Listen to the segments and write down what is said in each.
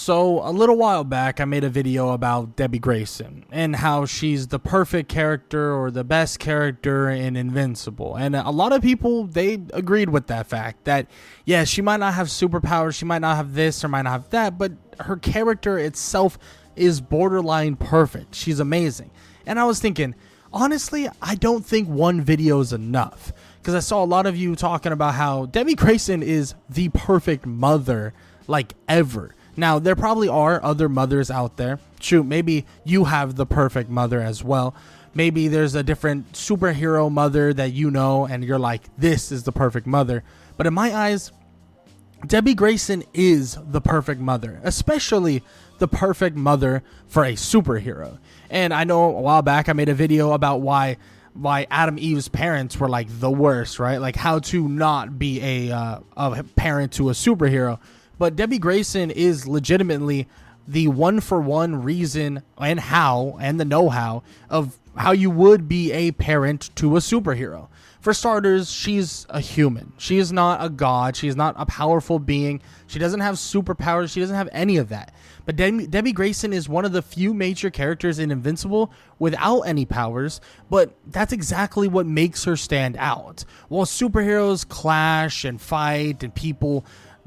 So a little while back, I made a video about Debbie Grayson and how she's the perfect character or the best character in Invincible. And a lot of people, they agreed with that fact that, yeah, she might not have superpowers, she might not have this or might not have that, but her character itself is borderline perfect. She's amazing. And I was thinking, honestly, I don't think one video is enough, because I saw a lot of you talking about how Debbie Grayson is the perfect mother, like, ever. Now, there probably are other mothers out there. Shoot, maybe you have the perfect mother as well. Maybe there's a different superhero mother that you know and you're like, this is the perfect mother. But in my eyes, Debbie Grayson is the perfect mother, especially the perfect mother for a superhero. And I know a while back I made a video about why Adam Eve's parents were like the worst, right? Like how to not be a parent to a superhero. But Debbie Grayson is legitimately the one-for-one reason and the know-how of how you would be a parent to a superhero. For starters, she's a human. She is not a god. She is not a powerful being. She doesn't have superpowers. She doesn't have any of that. But Debbie Grayson is one of the few major characters in Invincible without any powers, but that's exactly what makes her stand out. While superheroes clash and fight and people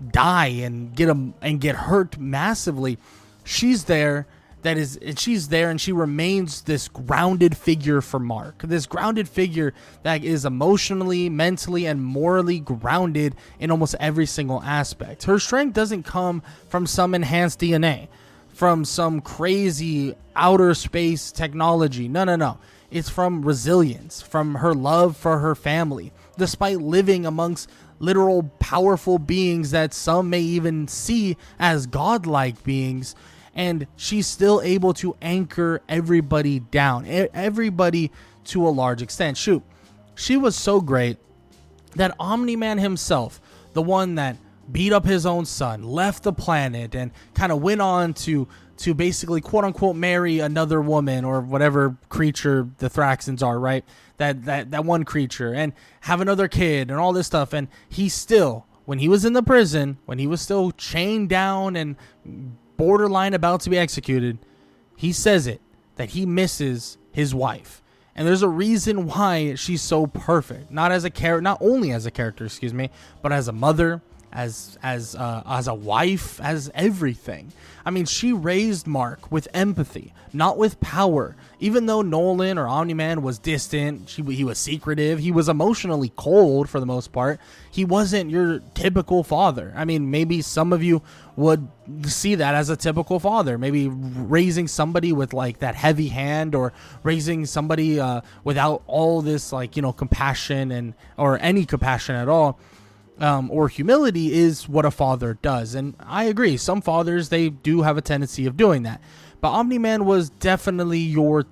die and get hurt massively, she's there and she remains this grounded figure for Mark, this grounded figure that is emotionally, mentally, and morally grounded in almost every single aspect. Her strength doesn't come from some enhanced DNA, from some crazy outer space technology. No. It's from resilience, from her love for her family, despite living amongst literal powerful beings that some may even see as godlike beings, and she's still able to anchor everybody down, everybody to a large extent. Shoot, she was so great that Omni-Man himself, the one that beat up his own son, left the planet, and kind of went on to basically quote-unquote marry another woman or whatever creature the Thraxans are, right? That one creature, and have another kid and all this stuff. And he still, when he was in the prison, when he was still chained down and borderline about to be executed, he says that he misses his wife. And there's a reason why she's so perfect, not only as a character, but as a mother, as a wife, as everything. I mean, she raised Mark with empathy, not with power. Even though Nolan or Omni-Man was distant, he was secretive, he was emotionally cold for the most part. He wasn't your typical father. I mean, maybe some of you would see that as a typical father, maybe raising somebody with like that heavy hand, or raising somebody without all this compassion or any compassion at all. Or humility is what a father does. And I agree, some fathers, they do have a tendency of doing that. But Omni-Man was definitely your,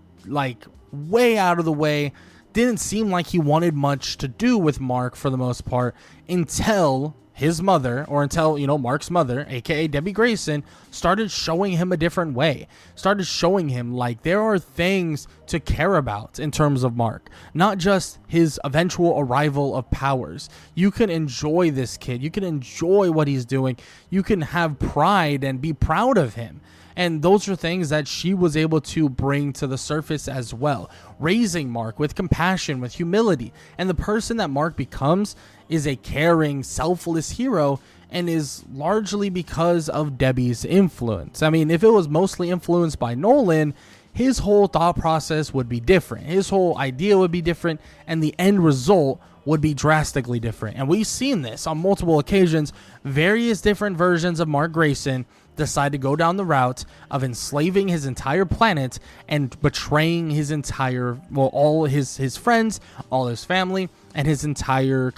way out of the way. Didn't seem like he wanted much to do with Mark for the most part until his mother, or until, Mark's mother, aka Debbie Grayson, started showing him a different way. Started showing him there are things to care about in terms of Mark, not just his eventual arrival of powers. You can enjoy this kid. You can enjoy what he's doing. You can have pride and be proud of him. And those are things that she was able to bring to the surface as well, raising Mark with compassion, with humility. And the person that Mark becomes is a caring, selfless hero, and is largely because of Debbie's influence. I mean, if it was mostly influenced by Nolan, his whole thought process would be different. His whole idea would be different, and the end result would be drastically different. And we've seen this on multiple occasions. Various different versions of Mark Grayson decide to go down the route of enslaving his entire planet and betraying his entire, all his friends, all his family, and his entire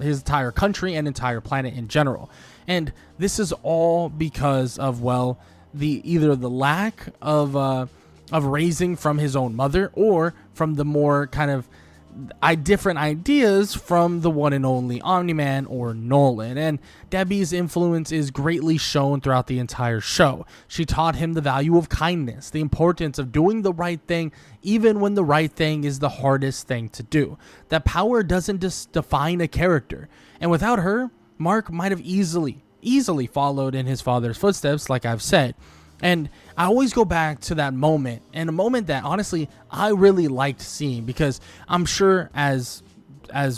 his entire country and entire planet in general. And this is all because of, either the lack of raising from his own mother, or from the more different ideas from the one and only Omni-Man or Nolan. And Debbie's influence is greatly shown throughout the entire show. She taught him the value of kindness, the importance of doing the right thing even when the right thing is the hardest thing to do. That power doesn't just define a character. And without her, Mark might have easily easily followed in his father's footsteps, like I've said. And I always go back to that moment, and a moment that honestly I really liked seeing, because I'm sure as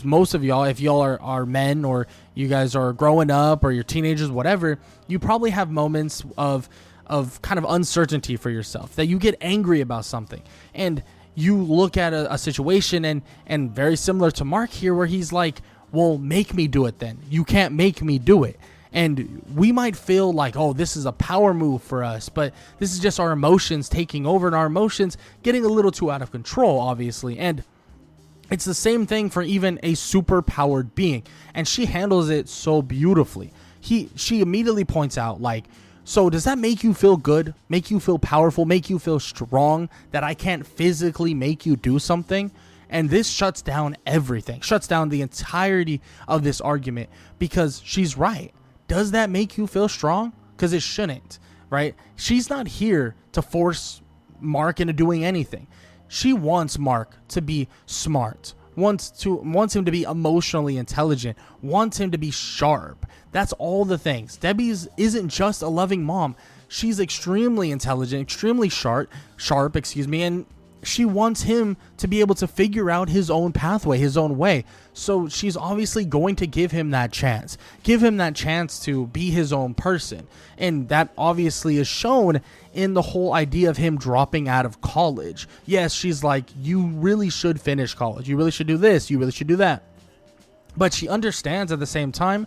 most of y'all, if y'all are men, or you guys are growing up, or you're teenagers, whatever, you probably have moments of kind of uncertainty for yourself, that you get angry about something, and you look at a situation, and very similar to Mark here, where he's like, well, make me do it then. You can't make me do it. And we might feel like, oh, this is a power move for us, but this is just our emotions taking over, and our emotions getting a little too out of control, obviously. And it's the same thing for even a super powered being, and she handles it so beautifully. She immediately points out, like, so does that make you feel good, make you feel powerful, make you feel strong, that I can't physically make you do something? And this shuts down everything, shuts down the entirety of this argument, because she's right. Does that make you feel strong? Because it shouldn't, right? She's not here to force Mark into doing anything. She wants Mark to be smart, wants him to be emotionally intelligent, wants him to be sharp. That's all the things. Debbie isn't just a loving mom. She's extremely intelligent, extremely sharp, and she wants him to be able to figure out his own pathway, his own way. So she's obviously going to give him that chance to be his own person. And that obviously is shown in the whole idea of him dropping out of college. Yes, she's like, you really should finish college. You really should do this. You really should do that. But she understands at the same time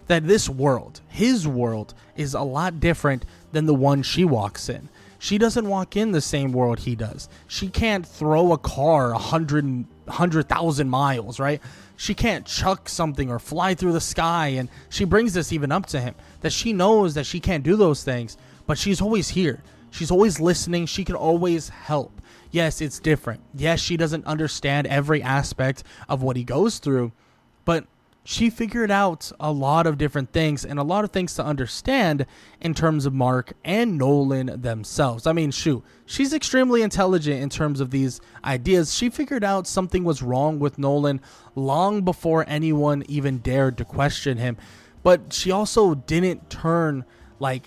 that this world, his world, is a lot different than the one she walks in. She doesn't walk in the same world he does. She can't throw a car 100,000 miles, right? She can't chuck something or fly through the sky. And she brings this even up to him, that she knows that she can't do those things, but she's always here. She's always listening. She can always help. Yes, it's different. Yes, she doesn't understand every aspect of what he goes through, but she figured out a lot of different things, and a lot of things to understand in terms of Mark and Nolan themselves. I mean, shoot, she's extremely intelligent in terms of these ideas. She figured out something was wrong with Nolan long before anyone even dared to question him. But she also didn't turn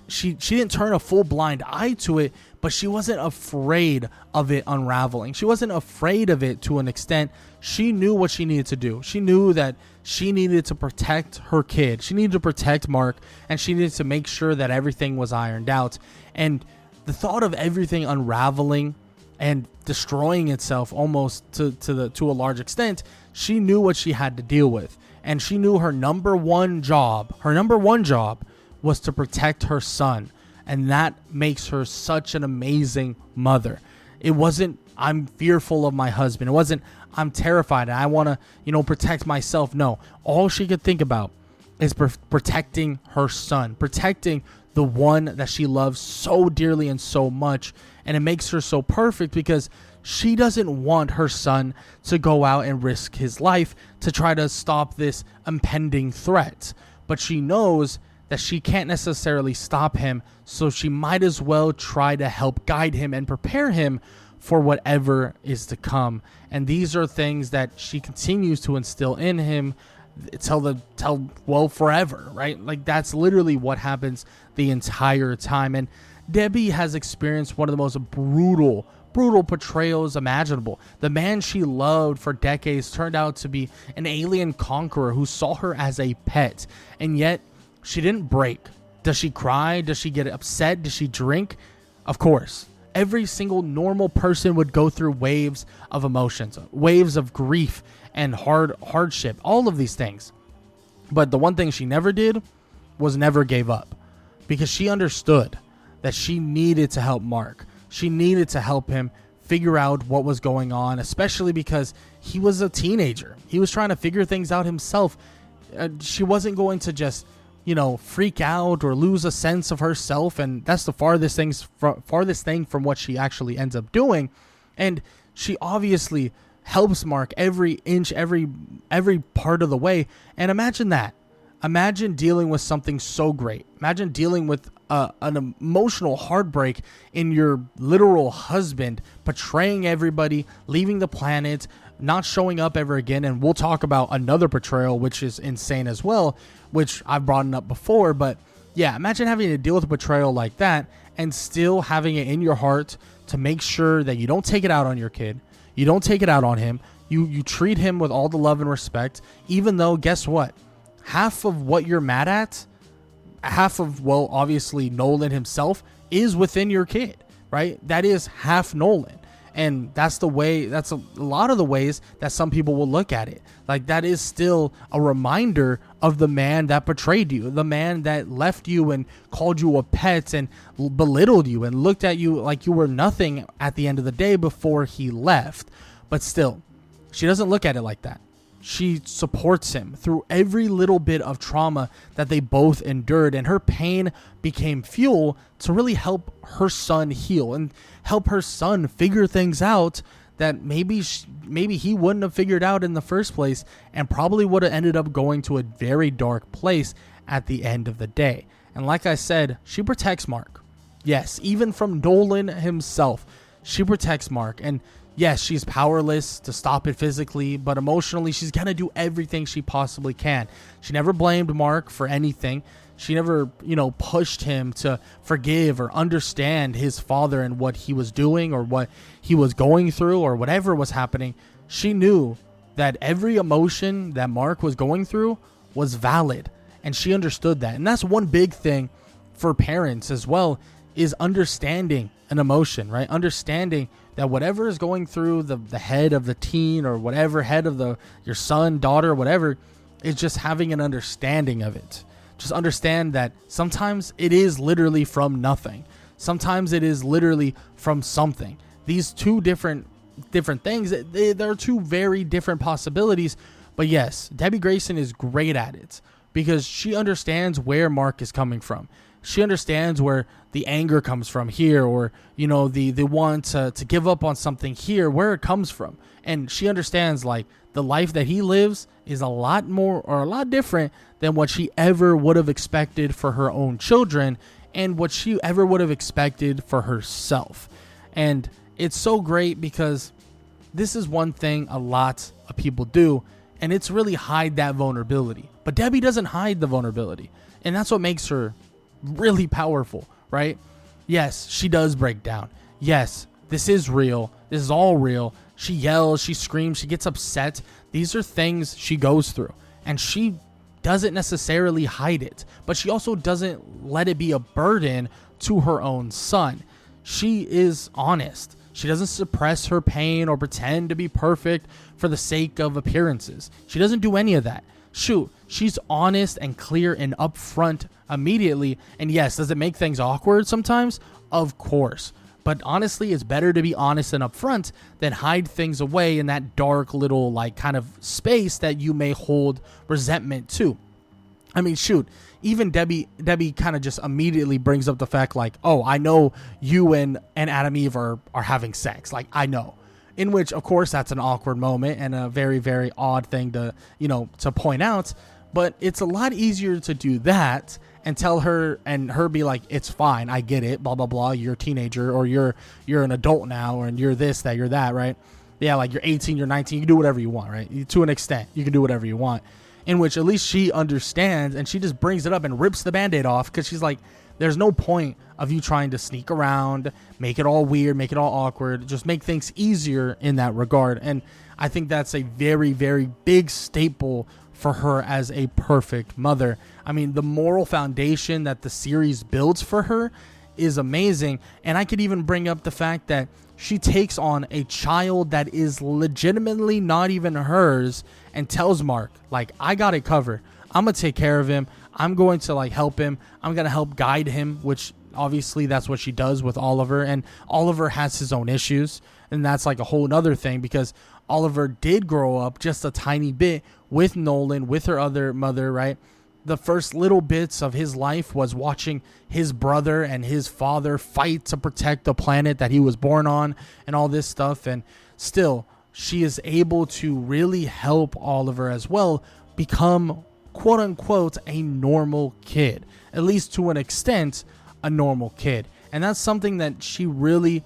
she didn't turn a full blind eye to it, but she wasn't afraid of it unraveling. She wasn't afraid of it to an extent. She knew what she needed to do. She knew that she needed to protect her kid. She needed to protect Mark, and she needed to make sure that everything was ironed out. And the thought of everything unraveling and destroying itself almost to a large extent, she knew what she had to deal with. And she knew her number one job was to protect her son. And that makes her such an amazing mother. It wasn't, I'm fearful of my husband. It wasn't, I'm terrified and I want to, protect myself. No, all she could think about is protecting her son, protecting the one that she loves so dearly and so much. And it makes her so perfect, because she doesn't want her son to go out and risk his life to try to stop this impending threat. But she knows that she can't necessarily stop him, so she might as well try to help guide him and prepare him for whatever is to come. And these are things that she continues to instill in him till forever, right? Like, that's literally what happens the entire time. And Debbie has experienced one of the most brutal portrayals imaginable. The man she loved for decades turned out to be an alien conqueror who saw her as a pet, and yet she didn't break. Does she cry? Does she get upset? Does she drink? Of course. Every single normal person would go through waves of emotions, waves of grief and hardship, all of these things. But the one thing she never did was never gave up, because she understood that she needed to help Mark. She needed to help him figure out what was going on, especially because he was a teenager. He was trying to figure things out himself. She wasn't going to just freak out or lose a sense of herself, and that's the farthest thing from what she actually ends up doing. And she obviously helps Mark every inch, every part of the way. And imagine that. Imagine dealing with something so great. Imagine dealing with an emotional heartbreak in your literal husband betraying everybody, leaving the planet, not showing up ever again. And we'll talk about another betrayal, which is insane as well, which I've brought up before. But Yeah, imagine having to deal with a betrayal like that and still having it in your heart to make sure that you don't take it out on your kid. You don't take it out on him. You treat him with all the love and respect, even though, guess what? Half of what you're mad at, half of, well, obviously Nolan himself is within your kid, right? That is half Nolan. And that's the way, that's a lot of the ways that some people will look at it. Like, that is still a reminder of the man that betrayed you, the man that left you and called you a pet and belittled you and looked at you like you were nothing at the end of the day before he left. But still, she doesn't look at it like that. She supports him through every little bit of trauma that they both endured, and her pain became fuel to really help her son heal and help her son figure things out that maybe he wouldn't have figured out in the first place, and probably would have ended up going to a very dark place at the end of the day. And like I said, she protects Mark. Yes, even from Nolan himself, she protects Mark. And yes, she's powerless to stop it physically, but emotionally, she's going to do everything she possibly can. She never blamed Mark for anything. She never, pushed him to forgive or understand his father and what he was doing or what he was going through or whatever was happening. She knew that every emotion that Mark was going through was valid, and she understood that. And that's one big thing for parents as well, is understanding an emotion, right? Understanding that whatever is going through the head of the teen or whatever, head of your son, daughter, whatever, is just having an understanding of it. Just understand that sometimes it is literally from nothing. Sometimes it is literally from something. These two different things, they're two very different possibilities. But yes, Debbie Grayson is great at it because she understands where Mark is coming from. She understands where the anger comes from here, or, the want to give up on something here, where it comes from. And she understands, like, the life that he lives is a lot more or a lot different than what she ever would have expected for her own children and what she ever would have expected for herself. And it's so great because this is one thing a lot of people do, and it's really hide that vulnerability. But Debbie doesn't hide the vulnerability, and that's what makes her really powerful, right? Yes, she does break down. Yes, this is real. This is all real. She yells, she screams, she gets upset. These are things she goes through, and she doesn't necessarily hide it, but she also doesn't let it be a burden to her own son. She is honest. She doesn't suppress her pain or pretend to be perfect for the sake of appearances. She doesn't do any of that. Shoot, she's honest and clear and upfront immediately. And yes, does it make things awkward sometimes? Of course. But honestly, it's better to be honest and upfront than hide things away in that dark little, like, kind of space that you may hold resentment to. I mean, shoot, even Debbie kind of just immediately brings up the fact, like, oh, I know you and Adam Eve are having sex. Like, I know. In which, of course, that's an awkward moment and a very, very odd thing to point out. But it's a lot easier to do that and tell her, and her be like, it's fine, I get it, blah, blah, blah, you're a teenager, or you're an adult now, and you're this, that, you're that, right? Yeah, like, you're 18, you're 19, you can do whatever you want, right? To an extent, you can do whatever you want. In which, at least she understands, and she just brings it up and rips the Band-Aid off, because she's like, there's no point of you trying to sneak around, make it all weird, make it all awkward, just make things easier in that regard. And I think that's a very, very big staple for her as a perfect mother. I mean, the moral foundation that the series builds for her is amazing. And I could even bring up the fact that she takes on a child that is legitimately not even hers and tells Mark, like, I got it covered. I'm going to take care of him. I'm going to, like, help him. I'm going to help guide him, which obviously that's what she does with Oliver. And Oliver has his own issues. And that's like a whole other thing, because Oliver did grow up just a tiny bit with Nolan, with her other mother, right? The first little bits of his life was watching his brother and his father fight to protect the planet that he was born on and all this stuff. And still, she is able to really help Oliver as well become, quote unquote, a normal kid, at least to an extent, a normal kid. And that's something that she really,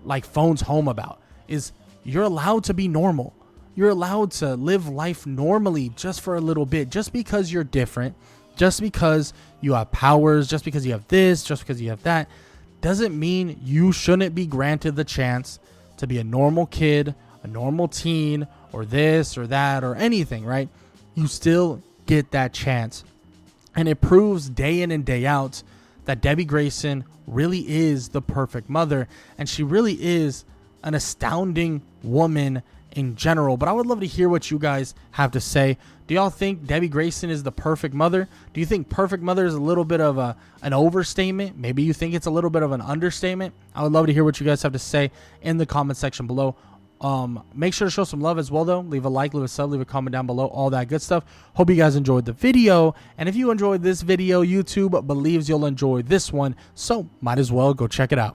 like, phones home about, is you're allowed to be normal. You're allowed to live life normally just for a little bit. Just because you're different Just because you have powers, just because you have this, just because you have that, doesn't mean you shouldn't be granted the chance to be a normal kid, a normal teen, or this or that or anything, right? You still get that chance. And it proves day in and day out that Debbie Grayson really is the perfect mother, and she really is an astounding woman in general. But I would love to hear what you guys have to say. Do y'all think Debbie Grayson is the perfect mother? Do you think perfect mother is a little bit of an overstatement? Maybe you think it's a little bit of an understatement? I would love to hear what you guys have to say in the comment section below. Make sure to show some love as well, though. Leave a like, leave a sub, leave a comment down below, all that good stuff. Hope you guys enjoyed the video. And if you enjoyed this video, YouTube believes you'll enjoy this one, so might as well go check it out.